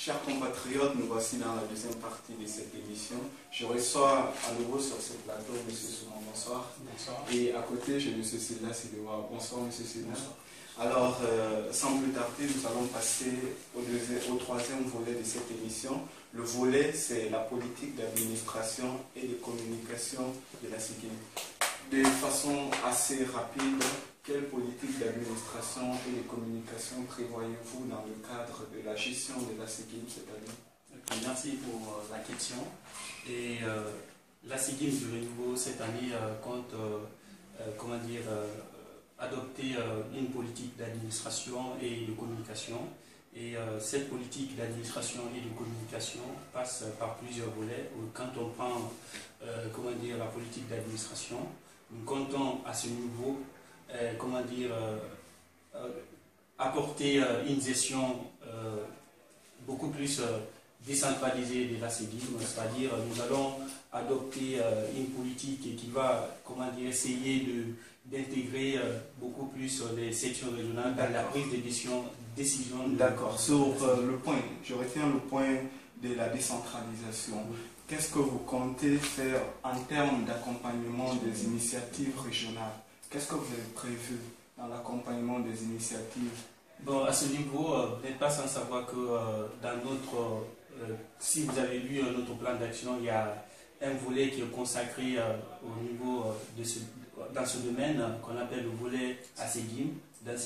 Chers compatriotes, nous voici dans la deuxième partie de cette émission. Je reçois à nouveau sur ce plateau M. Souman, bonsoir. Bonsoir. Et à côté, j'ai M. Silla Sidoua. Bonsoir M. Silla. Alors, sans plus tarder, nous allons passer au troisième volet de cette émission. Le volet, c'est la politique d'administration et de communication de la SIGIM. De façon assez rapide, quelle politique d'administration et de communication prévoyez-vous dans le cadre de la gestion de la SIGIM cette année? Merci pour la question. Et la SIGIM du Renouveau cette année compte adopter une politique d'administration et de communication. Et cette politique d'administration et de communication passe par plusieurs volets. Quand on prend la politique d'administration, nous comptons à ce niveau apporter une gestion beaucoup plus décentralisée de la SIGIM, c'est-à-dire nous allons adopter une politique qui va essayer d'intégrer beaucoup plus les sections régionales dans la prise de décision. D'accord, sur le point, je retiens le point de la décentralisation. Oui. Qu'est-ce que vous comptez faire en termes d'accompagnement des initiatives régionales? Qu'est-ce que vous avez prévu dans l'accompagnement des initiatives? Bon, à ce niveau, vous n'êtes pas sans savoir que dans notre, si vous avez lu notre plan d'action, il y a un volet qui est consacré au niveau dans ce domaine qu'on appelle le volet ASEGIM. Dans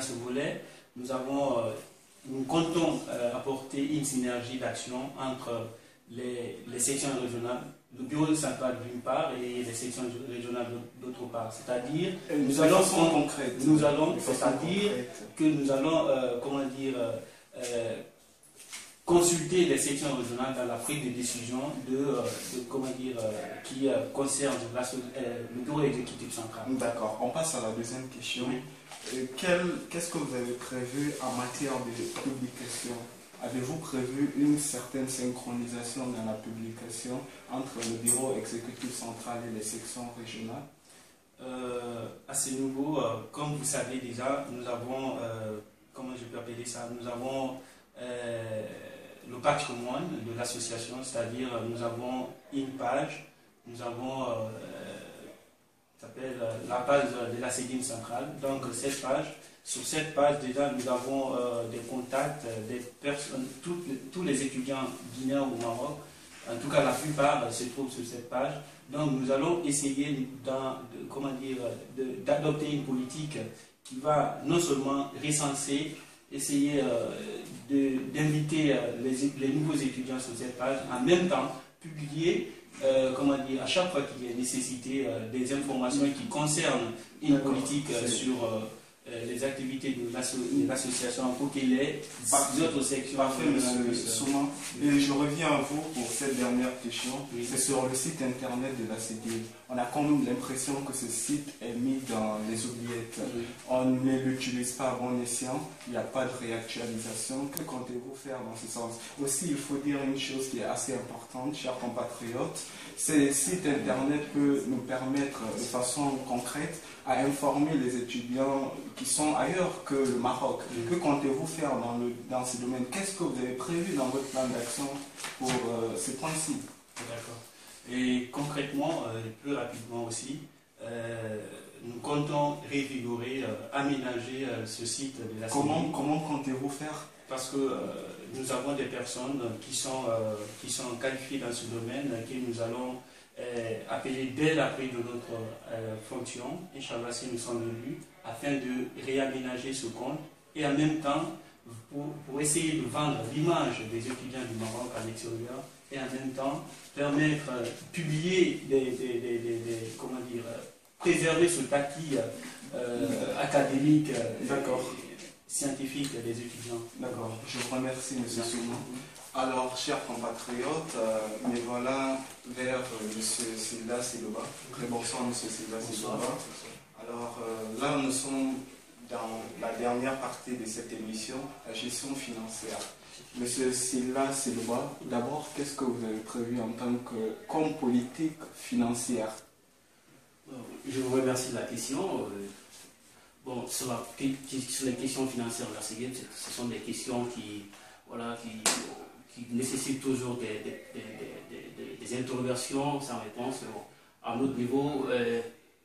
ce volet, nous comptons apporter une synergie d'action entre les sections régionales, le bureau central d'une part et les sections régionales d'autre part. C'est-à-dire que nous allons consulter les sections régionales dans la prise de décision qui concerne le bureau exécutif central. D'accord, on passe à la deuxième question. Oui. Qu'est-ce que vous avez prévu en matière de publication? Avez-vous prévu une certaine synchronisation dans la publication entre le bureau exécutif central et les sections régionales? À ce niveau, comme vous savez déjà, nous avons, nous avons le patrimoine de l'association, c'est-à-dire nous avons une page, nous avons la page de la SIGIM centrale. Donc sur cette page déjà nous avons des contacts, des personnes, tous les étudiants guinéens au Maroc, en tout cas la plupart se trouvent sur cette page. Donc nous allons essayer d'adopter une politique qui va non seulement recenser, essayer d'inviter les nouveaux étudiants sur cette page, en même temps publier à chaque fois qu'il y a nécessité des informations qui concernent une politique sur les activités de l'association pour que les autres sections... Parfait, M. Souman. Et je reviens à vous pour cette dernière question. Oui. C'est sur le site internet de la SIGIM. On a quand même l'impression que ce site est mis dans les oubliettes. Oui. On ne l'utilise pas à bon escient. Il n'y a pas de réactualisation. Que comptez-vous faire dans ce sens? Aussi, il faut dire une chose qui est assez importante, chers compatriotes. Ces sites internet peuvent nous permettre de façon concrète à informer les étudiants qui sont ailleurs que le Maroc. Que comptez-vous faire dans ce domaine? Qu'est-ce que vous avez prévu dans votre plan d'action pour ces points-ci? D'accord. Et concrètement, plus rapidement aussi, nous comptons revigorer, aménager ce site de la SIGIM. Comment comptez-vous faire? Parce que nous avons des personnes qui sont qualifiées dans ce domaine, que nous allons appeler dès la prise de notre fonction, Inch'Allah, si nous sommes élus, afin de réaménager ce compte et en même temps pour essayer de vendre l'image des étudiants du Maroc à l'extérieur et en même temps permettre, publier préserver ce acquis académique. D'accord. Scientifique des étudiants. D'accord, je vous remercie M. Souman. Alors, chers compatriotes, me voilà vers M. Silla Sidoua. Très bonsoir M. Silla Sidoua. Alors là, nous sommes dans la dernière partie de cette émission, la gestion financière. M. Silla Sidoua, d'abord, qu'est-ce que vous avez prévu en tant comme politique financière? Je vous remercie de la question. Bon, sur les questions financières de la SIGIM, ce sont des questions qui voilà, qui nécessitent toujours des interrogations sans réponse. À notre niveau,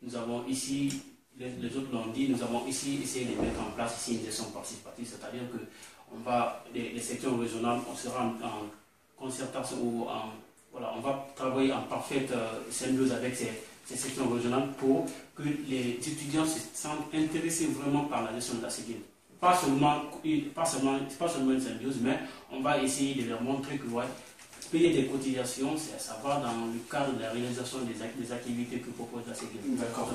nous avons ici, les autres l'ont dit, nous avons ici essayé de mettre en place ici une gestion participative, c'est-à-dire que les sections régionales, on sera en concertation ou voilà, on va travailler en parfaite symbiose avec ces sections régionales pour que les étudiants se sentent intéressés vraiment par la gestion de la SEGIM. Pas seulement une symbiose, mais on va essayer de leur montrer que ouais, payer des cotisations, ça va dans le cadre de la réalisation des activités que propose la SEGIM. D'accord.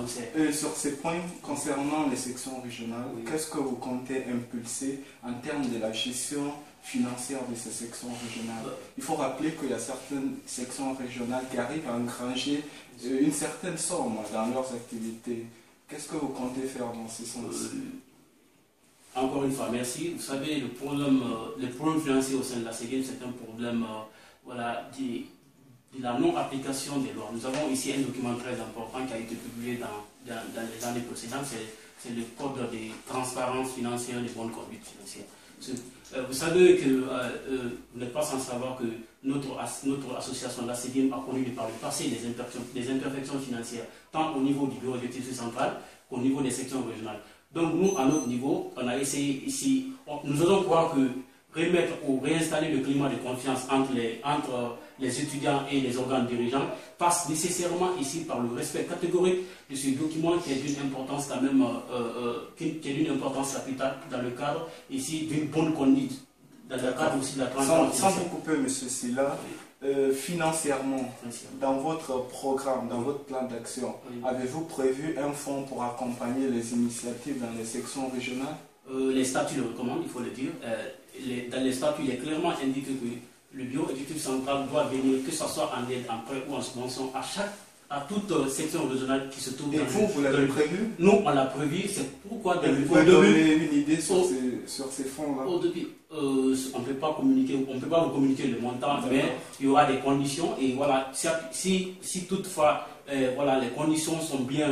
Sur ces points concernant les sections régionales, oui, qu'est-ce que vous comptez impulser en termes de la gestion financière de ces sections régionales? Il faut rappeler qu'il y a certaines sections régionales qui arrivent à engranger une certaine somme dans leurs activités. Qu'est-ce que vous comptez faire dans ce sens? Encore une fois, merci. Vous savez, le problème financier au sein de la SEGIM, c'est un problème voilà, de la non-application des lois. Nous avons ici un document très important qui a été publié dans les années précédentes. C'est le Code de transparence financière des bonnes conduites financières. Vous savez que vous n'êtes pas sans savoir que notre association, la SEGIM, a connu par le passé des imperfections financières, tant au niveau du bureau exécutif central qu'au niveau des sections régionales. Donc nous, à notre niveau, on a essayé ici, nous allons pouvoir remettre ou réinstaller le climat de confiance entre les étudiants et les organes dirigeants, passe nécessairement ici par le respect catégorique de ce document qui est d'une importance quand même, qui est d'une importance capitale dans le cadre ici d'une bonne conduite, dans le cadre aussi de la transparence. Sans vous couper, M. Silla, financièrement, dans votre programme, dans votre plan d'action, avez-vous prévu un fonds pour accompagner les initiatives dans les sections régionales? Les statuts le recommandent, il faut le dire. Dans les statuts, il est clairement indiqué que le bureau exécutif central doit venir, que ce soit en aide, en prêt ou en subvention, à toute section régionale qui se trouve dans vous l'avez prévu? Nous, on l'a prévu, c'est pourquoi... Vous pouvez donner une idée sur ces fonds-là? Au début, on ne peut pas vous communiquer le montant, mais il y aura des conditions, et voilà, si toutefois voilà, les conditions sont bien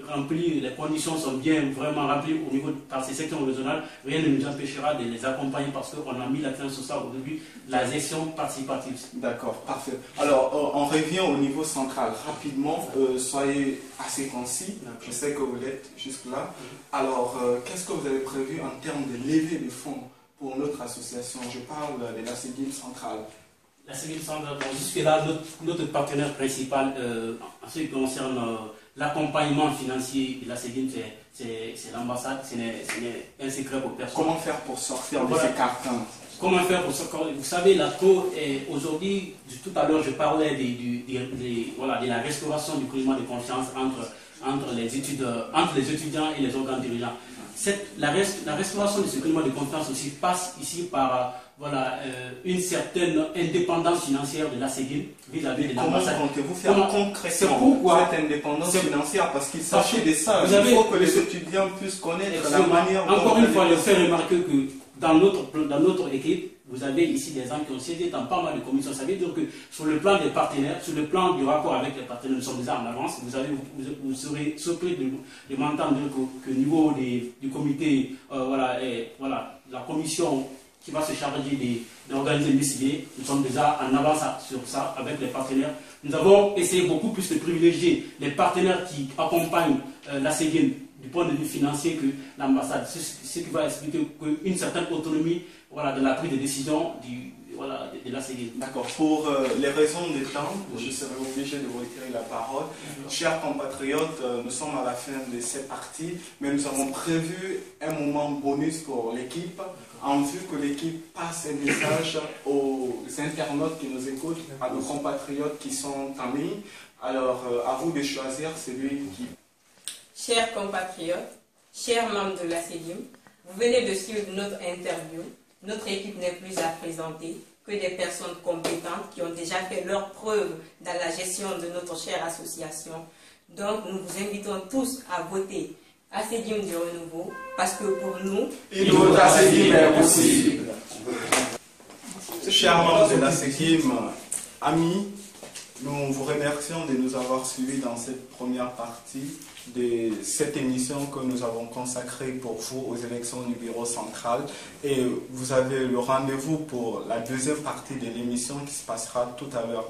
remplies, les conditions sont bien vraiment remplies au niveau de ces sections régionales, rien ne nous empêchera de les accompagner parce qu'on a mis l'accent sur ça au début, la gestion participative. D'accord, parfait. Alors, on revient au niveau central. Rapidement, soyez assez concis. Je sais que vous l'êtes jusque-là. Alors, qu'est-ce que vous avez prévu en termes de levée de fonds pour notre association? Je parle de la SEGIM centrale. La SEGIM centrale, jusque-là, notre partenaire principal en ce qui concerne l'accompagnement financier de la SEGIM, c'est l'ambassade. Ce n'est un secret pour personne. Comment faire pour sortir de ces cartons? Comment faire pour sortir? Vous savez, la Cour, aujourd'hui, tout à l'heure, je parlais de la restauration du climat de confiance entre les étudiants et les organes dirigeants. La restauration de ce climat de confiance aussi passe ici par une certaine indépendance financière de la SEGIM vis-à-vis de l'ambassade. Comment comptez-vous faire concrètement cette indépendance financière? Parce qu'il s'agit de ça. Il faut que les étudiants puissent connaître la manière dont... Encore une fois, je fais remarquer que dans notre équipe, vous avez ici des gens qui ont siégé dans pas mal de commissions. Ça veut dire que sur le plan des partenaires, sur le plan du rapport avec les partenaires, nous sommes déjà en avance. Vous serez surpris de m'entendre qu'au niveau du comité, la commission qui va se charger d'organiser le MICD, nous sommes déjà en avance sur ça avec les partenaires. Nous avons essayé beaucoup plus de privilégier les partenaires qui accompagnent la SEGIM du point de vue financier que l'ambassade. Ce qui va expliquer une certaine autonomie de la prise de décision de la SEGIM. D'accord. Pour les raisons des temps, je serai obligé de vous retirer la parole. Chers compatriotes, nous sommes à la fin de cette partie, mais nous avons prévu un moment bonus pour l'équipe, en vue que l'équipe passe un message aux internautes qui nous écoutent, à nos compatriotes qui sont en ligne. Alors, à vous de choisir celui qui... Chers compatriotes, chers membres de la SEGIM, vous venez de suivre notre interview. Notre équipe n'est plus à présenter que des personnes compétentes qui ont déjà fait leur preuve dans la gestion de notre chère association. Donc, nous vous invitons tous à voter à SEGIM du renouveau, parce que pour nous, une vote à SEGIM est possible. Chers membres de la SEGIM, amis, Nous vous remercions de nous avoir suivis dans cette première partie de cette émission que nous avons consacrée pour vous aux élections du bureau central. Et vous avez le rendez-vous pour la deuxième partie de l'émission qui se passera tout à l'heure.